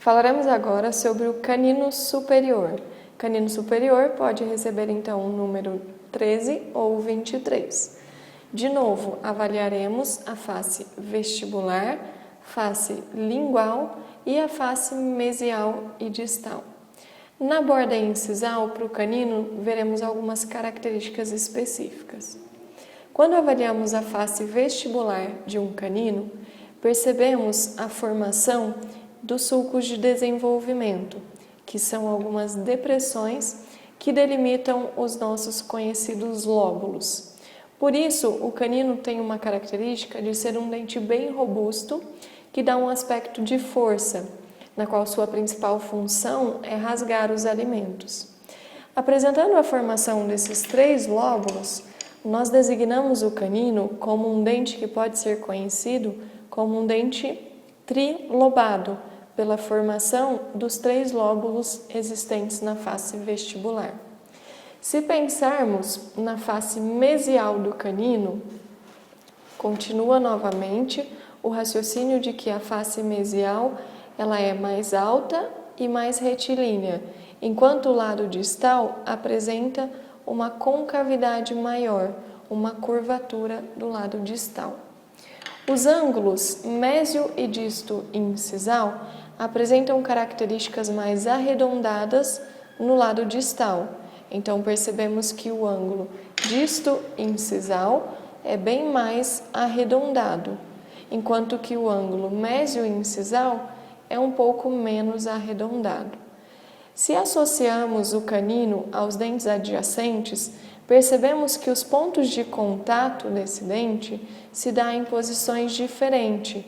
Falaremos agora sobre o canino superior. Canino superior pode receber então o número 13 ou 23. De novo, avaliaremos a face vestibular, face lingual e a face mesial e distal. Na borda incisal, para o canino, veremos algumas características específicas. Quando avaliamos a face vestibular de um canino, percebemos a formação dos sulcos de desenvolvimento, que são algumas depressões que delimitam os nossos conhecidos lóbulos. Por isso, o canino tem uma característica de ser um dente bem robusto, que dá um aspecto de força, na qual sua principal função é rasgar os alimentos. Apresentando a formação desses 3 lóbulos, nós designamos o canino como um dente que pode ser conhecido como um dente trilobado, pela formação dos 3 lóbulos existentes na face vestibular. Se pensarmos na face mesial do canino, continua novamente o raciocínio de que a face mesial ela é mais alta e mais retilínea, enquanto o lado distal apresenta uma concavidade maior, uma curvatura do lado distal. Os ângulos mésio e disto incisal apresentam características mais arredondadas no lado distal. Então, percebemos que o ângulo disto incisal é bem mais arredondado, enquanto que o ângulo mésio incisal é um pouco menos arredondado. Se associarmos o canino aos dentes adjacentes, percebemos que os pontos de contato desse dente se dão em posições diferentes.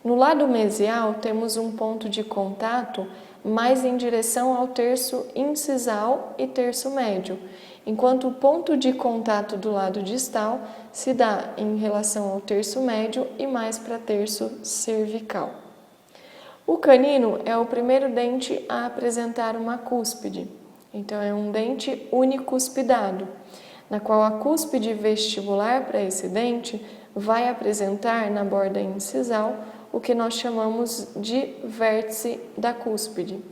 No lado mesial, temos um ponto de contato mais em direção ao terço incisal e terço médio, enquanto o ponto de contato do lado distal se dá em relação ao terço médio e mais para terço cervical. O canino é o primeiro dente a apresentar uma cúspide, então é um dente unicuspidado, na qual a cúspide vestibular para esse dente vai apresentar na borda incisal o que nós chamamos de vértice da cúspide.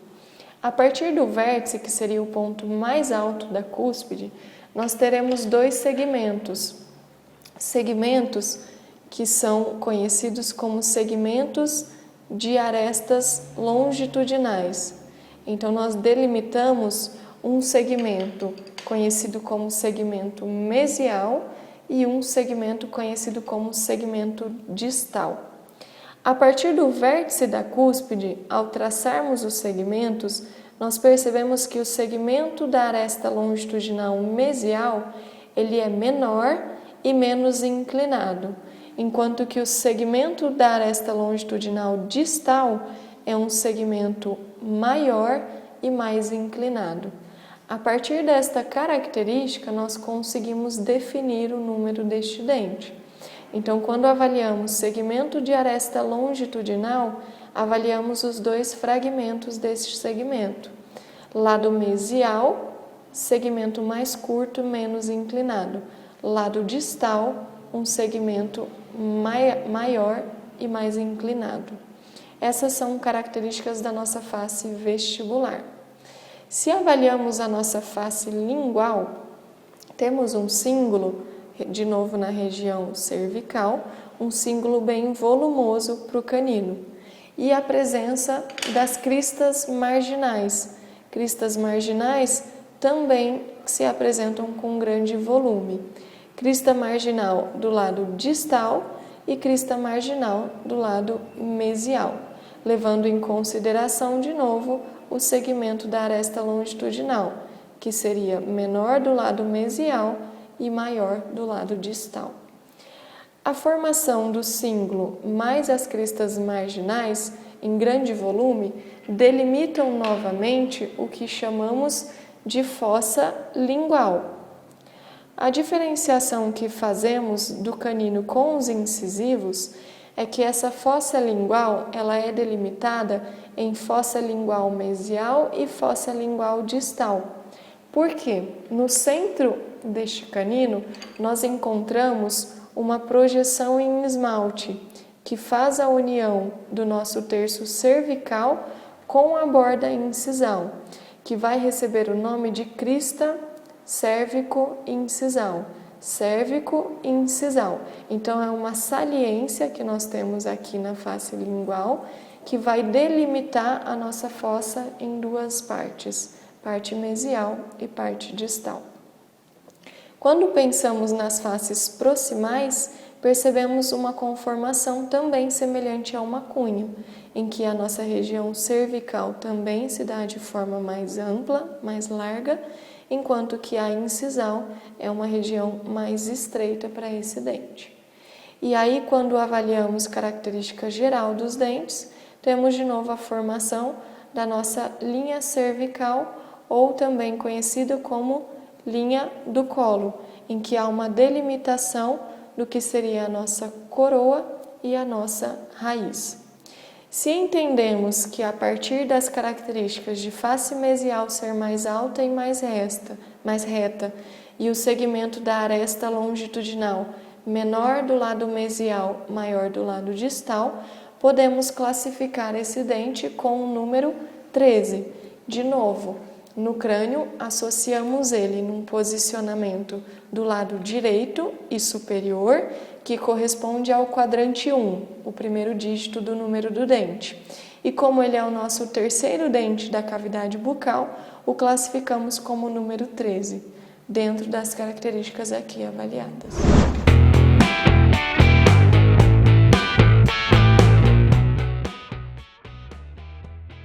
A partir do vértice, que seria o ponto mais alto da cúspide, nós teremos 2 segmentos. Segmentos que são conhecidos como segmentos de arestas longitudinais. Então, nós delimitamos um segmento conhecido como segmento mesial e um segmento conhecido como segmento distal. A partir do vértice da cúspide, ao traçarmos os segmentos, nós percebemos que o segmento da aresta longitudinal mesial ele é menor e menos inclinado, enquanto que o segmento da aresta longitudinal distal é um segmento maior e mais inclinado. A partir desta característica, nós conseguimos definir o número deste dente. Então, quando avaliamos segmento de aresta longitudinal, avaliamos os 2 fragmentos deste segmento. Lado mesial, segmento mais curto, menos inclinado. Lado distal, um segmento maior e mais inclinado. Essas são características da nossa face vestibular. Se avaliamos a nossa face lingual, temos um cíngulo, de novo na região cervical, um cíngulo bem volumoso para o canino, e a presença das cristas marginais. Cristas marginais também se apresentam com grande volume. Crista marginal do lado distal e crista marginal do lado mesial, levando em consideração de novo o segmento da aresta longitudinal, que seria menor do lado mesial e maior do lado distal. A formação do cíngulo mais as cristas marginais, em grande volume, delimitam novamente o que chamamos de fossa lingual. A diferenciação que fazemos do canino com os incisivos é que essa fossa lingual ela é delimitada em fossa lingual mesial e fossa lingual distal. Por quê? No centro deste canino, nós encontramos uma projeção em esmalte, que faz a união do nosso terço cervical com a borda incisal, que vai receber o nome de crista cérvico-incisal. Cérvico-incisal. Então, é uma saliência que nós temos aqui na face lingual, que vai delimitar a nossa fossa em duas partes, parte mesial e parte distal. Quando pensamos nas faces proximais, percebemos uma conformação também semelhante a uma cunha, em que a nossa região cervical também se dá de forma mais ampla, mais larga, enquanto que a incisal é uma região mais estreita para esse dente. E aí, quando avaliamos característica geral dos dentes, temos de novo a formação da nossa linha cervical, ou também conhecida como linha do colo, em que há uma delimitação do que seria a nossa coroa e a nossa raiz. Se entendemos que a partir das características de face mesial ser mais alta e mais reta, e o segmento da aresta longitudinal menor do lado mesial, maior do lado distal, podemos classificar esse dente com o número 13. De novo, no crânio, associamos ele num posicionamento do lado direito e superior, que corresponde ao quadrante 1, o primeiro dígito do número do dente. E como ele é o nosso terceiro dente da cavidade bucal, o classificamos como número 13, dentro das características aqui avaliadas.